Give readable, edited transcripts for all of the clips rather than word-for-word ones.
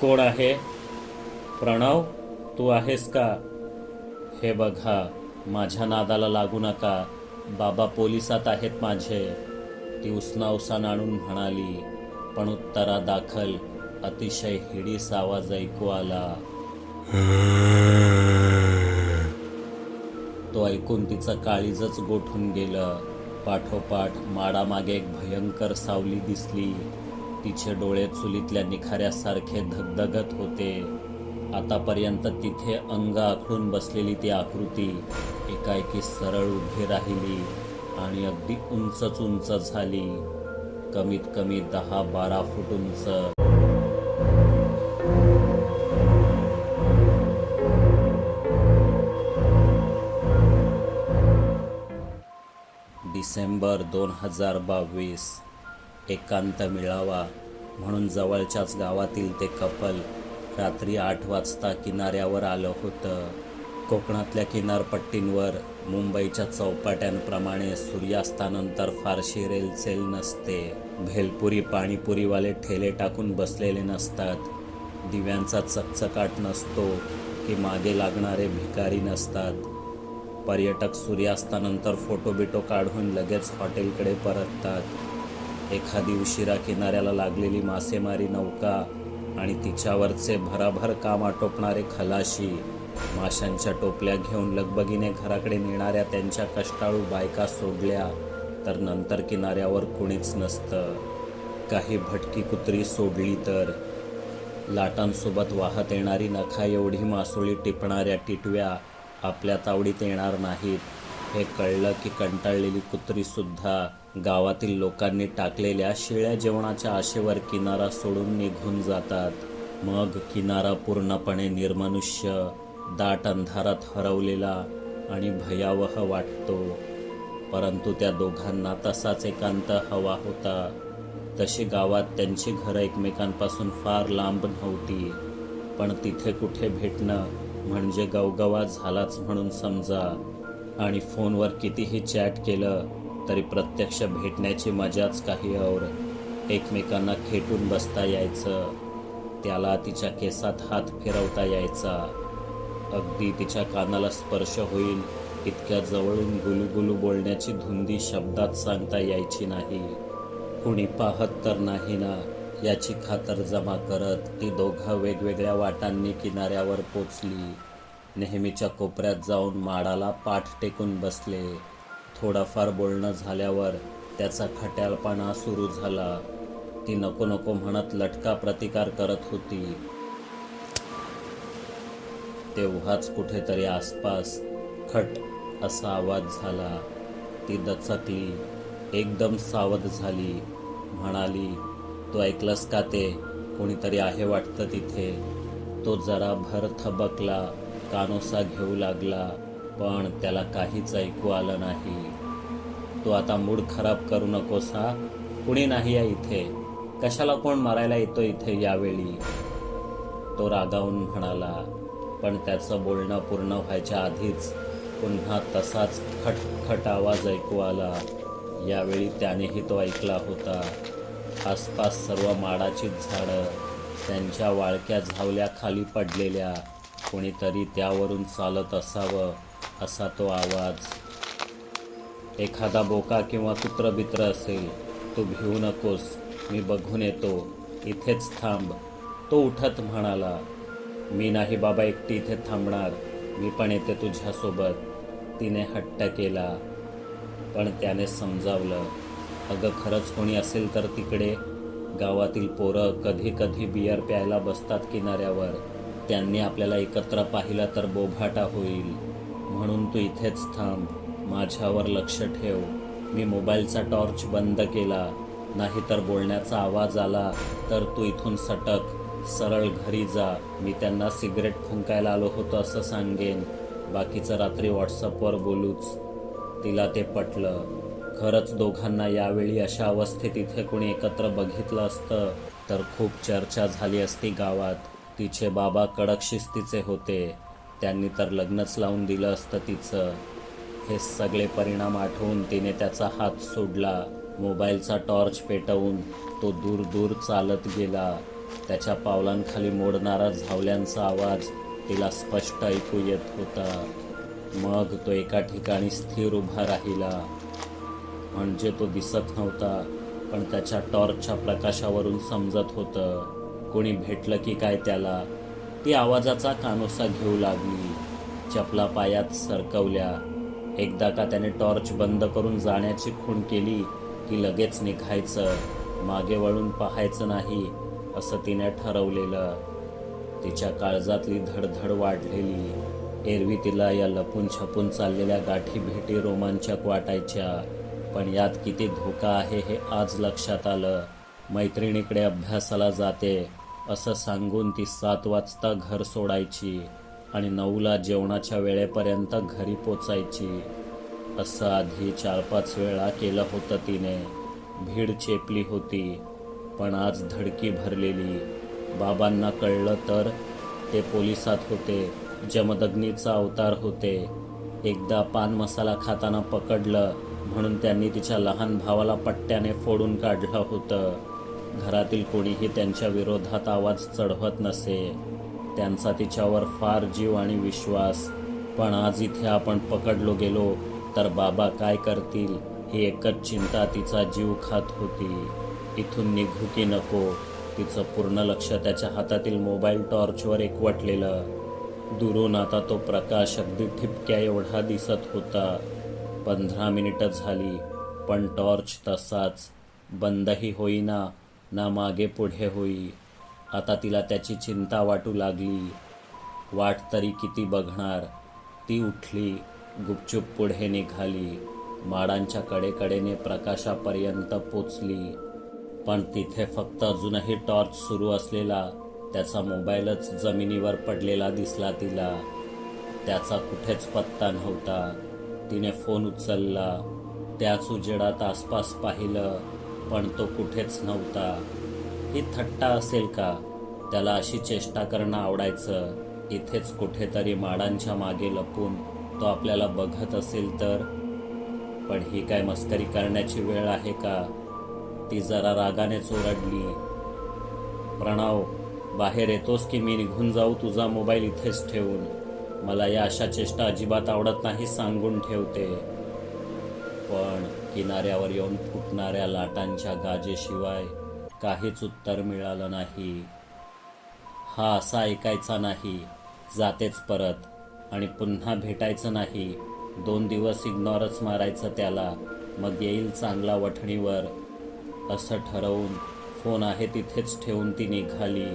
कोण आहे? प्रणव, तू आहेस का? हे बघा, माझ्या नादाला लागू नका. बाबा पोलिसात आहेत माझे, ती उसना आणून म्हणाली. पण उत्तरादाखल अतिशय हिडीस आवाज ऐकू आला. तो ऐकून तिचं काळीजच गोठून गेलं. पाठोपाठ माडामागे एक भयंकर सावली दिसली. तिचे डोळे चुलीतल्या निखाऱ्यासारखे धगधगत होते. आतापर्यंत तिथे अंग आखडून बसलेली ती आकृती एकाएकी सरळ उभी राहिली आणि अगदी उंचच उंच झाली. कमीत कमी 10-12 फूट उंच. डिसेंबर 2022. एकांत मिळावा म्हणून जवळच्याच गावातील ते कपल रात्री 8 वाजता किनाऱ्यावर आलं होतं. कोकणातल्या किनारपट्टींवर मुंबईच्या चौपाट्यांप्रमाणे सूर्यास्तानंतर फारशी रेलचेल नसते. भेलपुरी पाणीपुरीवाले ठेले टाकून बसलेले नसतात. दिव्यांचा चकचकाट नसतो की मागे लागणारे भिकारी नसतात. पर्यटक सूर्यास्तानंतर फोटो बिटो काढून लगेच हॉटेलकडे परततात. एखादी उशिरा किनाऱ्याला लागलेली मासेमारी नौका आणि तिच्यावरचे भराभर काम आटोपणारे खलाशी, माशांच्या टोपल्या घेऊन लगबगीने घराकडे नेणाऱ्या त्यांच्या कष्टाळू बायका सोडल्या तर नंतर किनाऱ्यावर कुणीच नसतं. काही भटकी कुत्री सोडली तर. लाटांसोबत वाहत येणारी नखा एवढी मासोळी टिपणाऱ्या टिटव्या आपल्या तावडीत येणार नाहीत हे कळलं की कंटाळलेली कुत्रीसुद्धा गावातील लोकांनी टाकलेल्या शिळ्या जेवणाच्या आशेवर किनारा सोडून निघून जातात. मग किनारा पूर्णपणे निर्मनुष्य, दाट अंधारात हरवलेला आणि भयावह वाटतो. परंतु त्या दोघांना तसाच एकांत हवा होता. तशी गावात त्यांची घरं एकमेकांपासून फार लांब नव्हती, पण तिथे कुठे भेटणं म्हणजे गवगवा झालाच म्हणून समजा. आणि फोनवर कितीही चॅट केलं तरी प्रत्यक्ष भेटण्याची मजाच काही और. एकमेकांना खेटून बसता यायचं, त्याला तिच्या केसात हात फिरवता यायचा, अगदी तिच्या कानाला स्पर्श होईल इतक्या जवळून गुलुगुलू बोलण्याची धुंदी शब्दात सांगता यायची नाही. कुणी पाहत तर नाही ना याची खातरजमा करत ती दोघं वेगवेगळ्या वाटांनी किनाऱ्यावर पोचली. नेहमीच्या कोपऱ्यात जाऊन माडाला पाठ टेकून बसले. थोडंफार बोलणं झाल्यावर त्याचा खट्याळपणा सुरू झाला. ती नको नको म्हणत लटका प्रतिकार करत होती. तेव्हाच कुठेतरी आसपास खट असा आवाज झाला. ती दचकली, एकदम सावध झाली. म्हणाली, "तू ऐकलंस का ते? कोणीतरी आहे वाटतं तिथे." तो जरा भर थबकला, कानोसा घेऊ लागला, पण त्याला काहीच ऐकू आलं नाही. "तू आता मूड खराब करू नकोस हा. कुणी नाही आहे इथे. कशाला कोण मारायला येतो इथे यावेळी?" तो रागावून म्हणाला. पण त्याचं बोलणं पूर्ण व्हायच्या आधीच पुन्हा तसाच खटखट आवाज ऐकू आला. यावेळी त्यानेही तो ऐकला होता. आसपास सर्व माडाचीच झाडं, त्यांच्या वाळक्या झावल्या खाली पडलेल्या. कोणीतरी त्यावरून चालत असावं असा तो आवाज. "एखादा बोका किंवा कुत्रबित्र असेल. तू भिवू नकोस, मी बघून येतो. इथेच थांब." तो उठत म्हणाला. "मी नाही बाबा एकटी इथे थांबणार, मी पण येते तुझ्यासोबत." तिने हट्ट केला. पण त्याने समजावलं, "अगं खरंच कोणी असेल तर तिकडे. गावातील पोरं कधी कधी बियर प्यायला बसतात किनाऱ्यावर. त्यांनी आपल्याला एकत्र पाहिलं तर बोभाटा होईल. म्हणून तू इथेच थांब, माझ्यावर लक्ष ठेव." मी मोबाईलचा टॉर्च बंद केला. नाहीतर बोलण्याचा आवाज आला तर तू इथून सटक, सरळ घरी जा. मी त्यांना सिगरेट फुंकायला आलो होतो असं सांगेन. बाकीचं रात्री व्हॉट्सअपवर बोलूच. तिला ते पटलं. खरंच दोघांना यावेळी अशा अवस्थेत इथे कोणी एकत्र बघितलं असतं तर खूप चर्चा झाली असती गावात. तिचे बाबा कडक शिस्तीचे होते. त्यांनी तर लग्नच लावून दिलं असतं तिचं. हे सगळे परिणाम आठवून तिने त्याचा हात सोडला. मोबाईलचा टॉर्च पेटवून तो दूर दूर चालत गेला. त्याच्या पावलांखाली मोडणारा झावल्यांचा आवाज तिला स्पष्ट ऐकू येत होता. मग तो एका ठिकाणी स्थिर उभा राहिला. म्हणजे तो दिसत नव्हता, पण त्याच्या टॉर्चच्या प्रकाशावरून समजत होतं कोणी भेटलं की काय त्याला. ती आवाजाचा कानोसा घेऊ लागली. चपला पायात सरकवल्या. एकदा का त्याने टॉर्च बंद करून जाण्याची खूण केली की लगेच निघायचं, मागे वळून पाहायचं नाही असं तिने ठरवलेलं. तिच्या काळजातली धडधड वाढलेली. एरवी तिला या लपून छपून चाललेल्या गाठी भेटी रोमांचक वाटायच्या, पण यात किती धोका आहे हे आज लक्षात आलं. मैत्रिणीकडे अभ्यासाला जाते असं सांगून ती 7 वाजता घर सोडायची आणि 9ला जेवणाच्या वेळेपर्यंत घरी पोचायची. असं आधी 4-5 वेळा केलं होतं तिने. भीड चेपली होती, पण आज धडकी भरलेली. बाबांना कळलं तर ते पोलिसात होते, जमदग्नीचा अवतार होते. एकदा पान मसाला खाताना पकडलं म्हणून त्यांनी तिच्या लहान भावाला पट्ट्याने फोडून काढलं होतं. घरातील कोणीही त्यांच्या विरोधात आवाज चढवत नसे. त्यांचा तिच्यावर फार जीव आणि विश्वास. पण आज इथे आपण पकडलो गेलो तर बाबा काय करतील ही एकच चिंता तिचा जीव खात होती. इथून निघू की नको. तिचं पूर्ण लक्ष त्याच्या हातातील मोबाईल टॉर्चवर एकवटलेलं. दुरून आता तो प्रकाश अगदी ठिपक्या एवढा दिसत होता. 15 मिनिटं झाली, पण टॉर्च तसाच. बंदही होईना ना मागे पुढे होई. आता तिला त्याची चिंता वाटू लागली. वाट तरी किती बघणार. ती उठली, गुपचूप पुढे निघाली. माडांच्या कडेकडेने प्रकाशापर्यंत पोचली, पण तिथे फक्त अजूनही टॉर्च सुरू असलेला त्याचा मोबाईलच जमिनीवर पडलेला दिसला तिला. त्याचा कुठेच पत्ता नव्हता. तिने फोन उचलला. त्याच उजेडात आसपास पाहिलं, पण तो कुठेच नव्हता. ही थट्टा असेल का? त्याला अशी चेष्टा करणं आवडायचं. इथेच कुठेतरी माडांच्या मागे लपून तो आपल्याला बघत असेल तर. पण ही काय मस्करी करण्याची वेळ आहे का? ती जरा रागानेच ओरडली. प्रणव, बाहेर येतोस की मी निघून जाऊ तुझा मोबाईल इथेच ठेवून? मला या अशा चेष्टा अजिबात आवडत नाही, सांगून ठेवते. पण किनाऱ्यावर येऊन फुटणाऱ्या लाटांच्या गाजेशिवाय काहीच उत्तर मिळालं नाही. हा असा ऐकायचा नाही. जातेच परत आणि पुन्हा भेटायचं नाही. 2 दिवस इग्नॉरच मारायचं त्याला, मग येईल चांगला वठणीवर. असं ठरवून फोन आहे तिथेच ठेवून ती निघाली.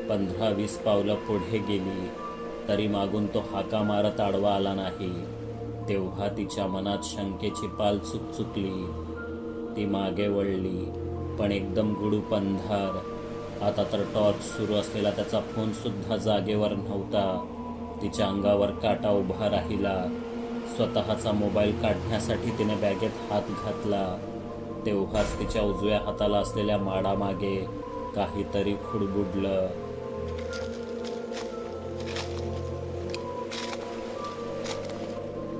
15-20 पावलं पुढे गेली तरी मागून तो हाका मारत आडवा आला नाही. तेव्हा तिच्या मनात शंकेची पाल चुकचुकली. ती मागे वळली, पण एकदम गुडूप अंधार. आता तर टॉर्च सुरू असलेला त्याचा फोनसुद्धा जागेवर नव्हता. तिच्या अंगावर काटा उभा राहिला. स्वतःचा मोबाईल काढण्यासाठी तिने बॅगेत हात घातला. तेव्हाच तिच्या उजव्या हाताला असलेल्या माडामागे काहीतरी खुडबुडलं.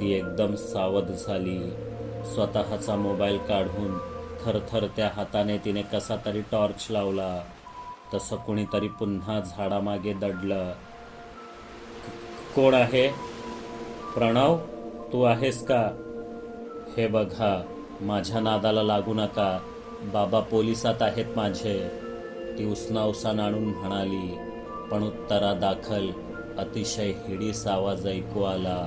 ती एकदम सावध झाली. स्वतःचा मोबाईल काढून थरथरत्या हाताने तिने कसा तरी टॉर्च लावला. तसं कुणीतरी पुन्हा झाडामागे दडलं. कोण आहे? प्रणव, तू आहेस का? हे बघा, माझ्या नादाला लागू नका. बाबा पोलिसात आहेत माझे, ती उसना आणून म्हणाली. पण उत्तरादाखल अतिशय हिडीस आवाज ऐकू आला.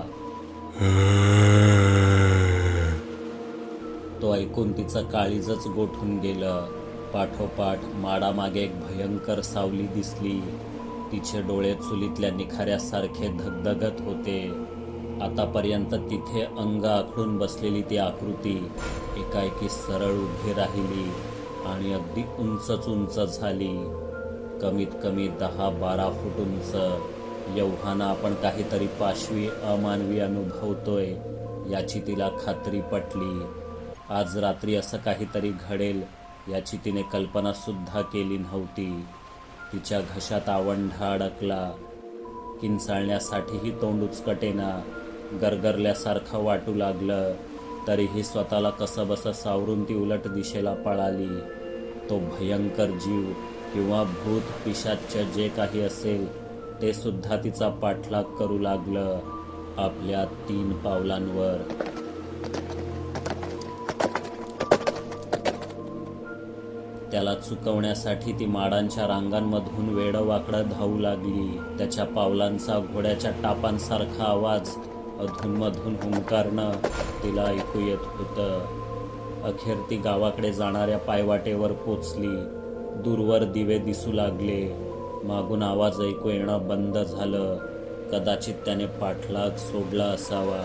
तो ऐकून तिचं काळीजच गोठून गेलं. पाठोपाठ माडामागे एक भयंकर सावली दिसली. तिचे डोळे चुलीतल्या निखाऱ्यासारखे धगधगत होते. आतापर्यंत तिथे अंग आखडून बसलेली ती आकृती एकाएकी सरळ उभी राहिली आणि अगदी उंचच उंच झाली. कमीत कमी 10-12 फूट उंच. एवढ्यानं आपण काहीतरी पाशवी अमानवी अनुभवतोय याची तिला खात्री पटली. आज रात्री असं काहीतरी घडेल याची तिने कल्पनासुद्धा केली नव्हती. तिच्या घशात आवंढा अडकला. किंचाळण्यासाठीही तोंड उचकटेना. गरगरल्यासारखं वाटू लागलं. तरीही स्वतःला कसंबसं सावरून ती उलट दिशेला पळाली. तो भयंकर जीव किंवा भूत पिशाच्य जे काही असेल ते सुद्धा तिचा पाठलाग करू लागलं आपल्या 3 पावलांवर. त्याला चुकवण्यासाठी ती माडांच्या रांगांमधून वेडं-वाकडं धावू लागली. त्याच्या पावलांचा घोड्याच्या टापांसारखा आवाज अधूनमधून हुंकारणं तिला ऐकू येत होतं. अखेर ती गावाकडे जाणाऱ्या पायवाटेवर पोचली. दूरवर दिवे दिसू लागले. मागून आवाज ऐकू येणं बंद झालं. कदाचित त्याने पाठलाग सोडला असावा,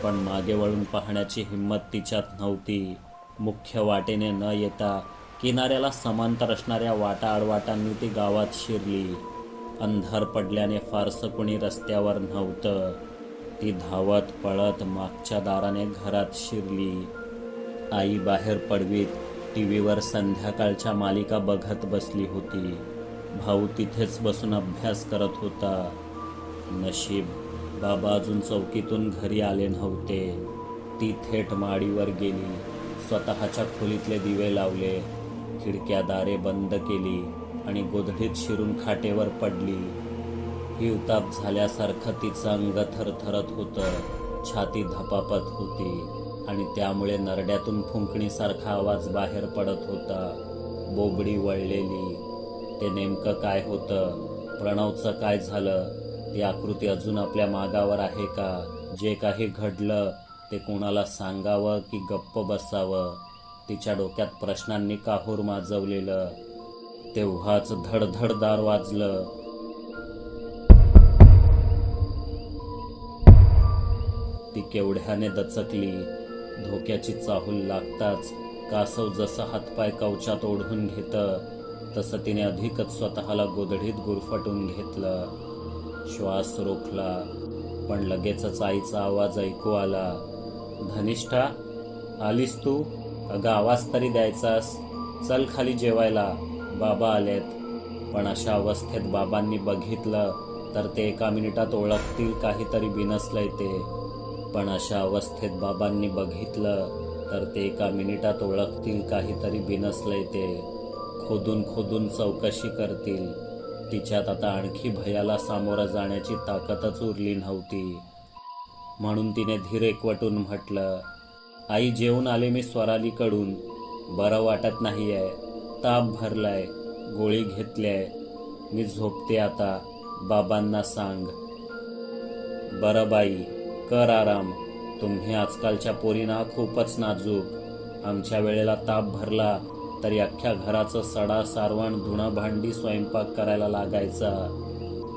पण मागे वळून पाहण्याची हिंमत तिच्यात नव्हती. मुख्य वाटेने न येता किनाऱ्याला समांतर असणाऱ्या वाटा आडवाटांनी ती गावात शिरली. अंधार पडल्याने फारसं कोणी रस्त्यावर नव्हतं. ती धावत पळत मागच्या दाराने घरात शिरली. आई बाहेर पडवीत टीव्हीवर संध्याकाळच्या मालिका बघत बसली होती. भाऊ तिथेच बसून अभ्यास करत होता. नशीब बाबा अजून चौकीतून घरी आले नव्हते. ती थेट माडीवर गेली. स्वतःच्या खोलीतले दिवे लावले. खिडक्या दारे बंद केली आणि गोधडीत शिरून खाटेवर पडली. हिवताप झाल्यासारखं तिचं अंग थरथरत होतं. छाती धपापत होती आणि त्यामुळे नरड्यातून फुंकणीसारखा आवाज बाहेर पडत होता. बोबडी वळलेली. ते नेमकं काय होतं? प्रणवचं काय झालं? ती आकृती अजून आपल्या मागावर आहे का? जे काही घडलं ते कोणाला सांगावं की गप्प बसावं? तिच्या डोक्यात प्रश्नांनी काहूर माजवलेलं. तेव्हाच धडधड दार वाजलं. ती केवढ्याने दचकली. धोक्याची चाहूल लागताच कासव जसं हातपाय कवचात ओढून घेतं तसं तिने अधिकच स्वतःला गोधडीत गुरफटून घेतलं. श्वास रोखला, पण लगेचच आईचा आवाज ऐकू आला. धनिष्ठा, आलीस तू? अगं आवाज तरी द्यायचास. चल खाली जेवायला, बाबा आलेत. पण अशा अवस्थेत बाबांनी बघितलं तर ते 1 मिनिटात ओळखतील काहीतरी बिनसलंय ते. पण अशा अवस्थेत बाबांनी बघितलं तर ते 1 मिनिटात ओळखतील काहीतरी बिनसलंय ते. खोदून खोदून चौकशी करतील. तिच्यात आता आणखी भयाला सामोरं जाण्याची ताकदच उरली नव्हती. म्हणून तिने धीर एकवटून म्हटलं, आई जेवून आले मी स्वरालीकडून. बरं वाटत नाहीये. ताप भरलाय. गोळी घेतलीय. मी झोपते आता. बाबांना सांग. बरं बाई, कर आराम. तुम्ही आजकालच्या पोरींना खूपच नाजूक. आमच्या वेळेला ताप भरला तरी अख्ख्या घराचं सडा सारवण धुणं भांडी स्वयंपाक करायला लागायचा.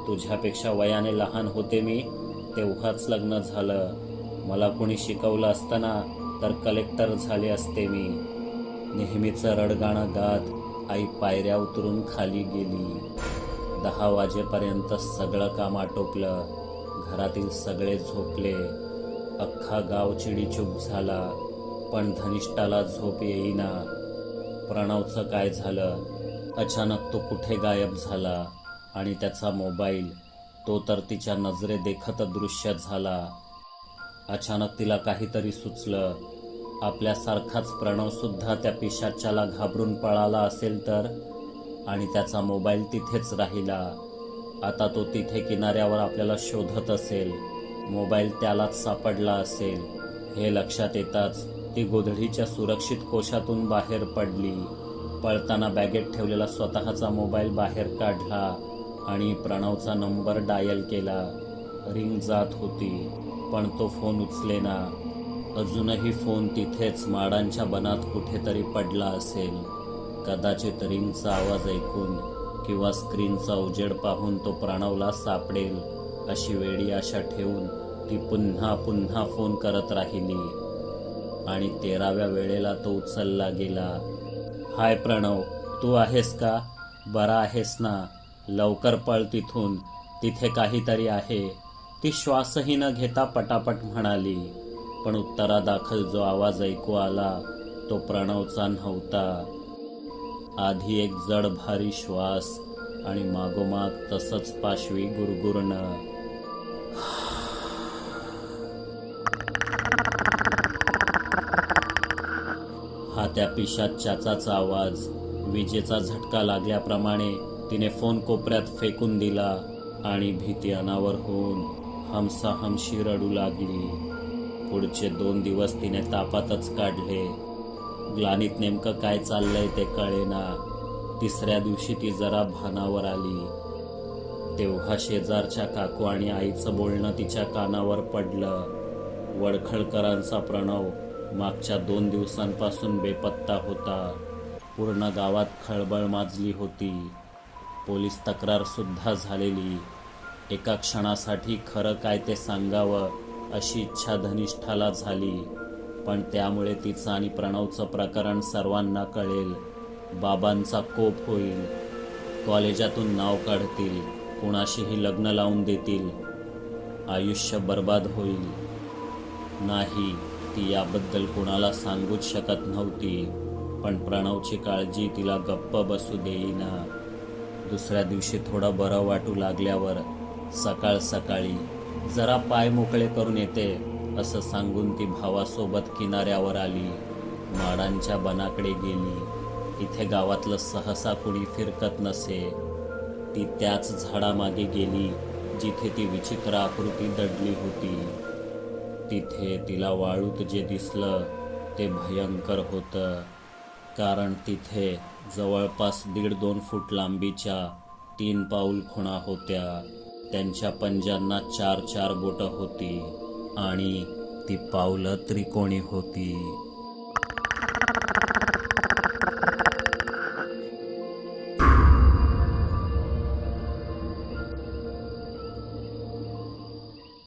तुझ्यापेक्षा वयाने लहान होते मी तेव्हाच लग्न झालं. मला कोणी शिकवलं असतं ना तर कलेक्टर झाले असते मी. नेहमीचं रडगाणं गात आई पायऱ्या उतरून खाली गेली. 10 वाजेपर्यंत सगळं काम आटोपलं. घरातील सगळे झोपले. अख्खा गाव चिडीचूप झाला. पण धनिष्ठाला झोप येईना. प्रणवचं काय झालं? अचानक तो कुठे गायब झाला आणि त्याचा मोबाईल, तो तर तिच्या नजरेदेखत दृश्य झाला. अचानक तिला काहीतरी सुचलं. आपल्यासारखाच प्रणवसुद्धा त्या पिशाच्याला घाबरून पळाला असेल तर? आणि त्याचा मोबाईल तिथेच राहिला. आता तो तिथे किनाऱ्यावर आपल्याला शोधत असेल. मोबाईल त्यालाच सापडला असेल. हे लक्षात येताच ती गोधडीच्या सुरक्षित कोशातून बाहेर पडली. पळताना बॅगेत ठेवलेला स्वतःचा मोबाईल बाहेर काढला आणि प्रणवचा नंबर डायल केला. रिंग जात होती, पण तो फोन उचलेना. अजूनही फोन तिथेच माडांच्या बनात कुठेतरी पडला असेल. कदाचित रिंगचा आवाज ऐकून किंवा स्क्रीनचा उजेड पाहून तो प्रणवला सापडेल अशी वेडी आशा ठेवून ती पुन्हा पुन्हा फोन करत राहिली. आणि 13व्या वेळेला तो उचलला गेला. हाय प्रणव, तू आहेस का? बरा आहेस ना? लवकर पळ तिथून. तिथे काहीतरी आहे. ती श्वासही न घेता पटापट म्हणाली. पण उत्तरादाखल जो आवाज ऐकू आला तो प्रणवचा नव्हता. आधी एक जड भारी श्वास आणि मागोमाग तसंच पाशवी गुरगुरणं. हा त्या पिशाच्याचाच आवाज. विजेचा झटका लागल्याप्रमाणे तिने फोन कोपऱ्यात फेकून दिला आणि भीती अनावर होऊन हमसाहमशी रडू लागली. पुढचे 2 दिवस तिने तापातच काढले. ग्लानीत नेमकं काय चाललंय ते कळेना. 3ऱ्या दिवशी ती जरा भानावर आली. तेव्हा शेजारच्या काकू आणि आईचं बोलणं तिच्या कानावर पडलं. वडखळकरांचा प्रणव मागच्या 2 दिवसांपासून बेपत्ता होता. पूर्ण गावात खळबळ माजली होती. पोलीस तक्रार सुद्धा झालेली. एका क्षणासाठी खरं काय ते सांगावं अशी इच्छा धनिष्ठाला झाली, पण त्यामुळे तिचं आणि प्रणवचं प्रकरण सर्वांना कळेल. बाबांचा कोप होईल. कॉलेजातून नाव काढतील. कुणाशीही लग्न लावून देतील. आयुष्य बर्बाद होईल. नाही, ती याबद्दल कुणाला सांगूच शकत नव्हती, पण प्रणवची काळजी तिला गप्प बसू देईना. 2ऱ्या दिवशी थोडं बरं वाटू लागल्यावर सकाळ सकाळी जरा पाय मोकळे करून येते असं सांगून ती भावासोबत किनाऱ्यावर आली. माडांच्या बनाकडे गेली. इथे गावातलं सहसा कुणी फिरकत नसे. ती त्याच झाडामागे गेली जिथे ती विचित्र आकृती दडली होती. तिथे तिला वाळूत जे दिसलं ते भयंकर होतं, कारण तिथे जवळपास 1.5-2 फूट लांबीच्या 3 पाऊल खुणा होत्या. त्यांच्या पंजांना 4-4 बोटं होती आणि ती पावलं त्रिकोणी होती.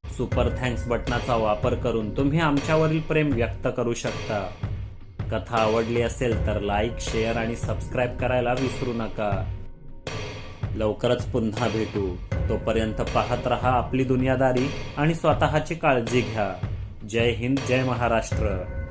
सुपर थँक्स बटनाचा वापर करून तुम्ही आमच्यावरील प्रेम व्यक्त करू शकता. कथा आवडली असेल तर लाईक, शेअर आणि सबस्क्राईब करायला विसरू नका. लवकरच पुन्हा भेटू. तोपर्यंत पाहत रहा आपली दुनियादारी आणि स्वतःची काळजी घ्या. जय हिंद, जय महाराष्ट्र.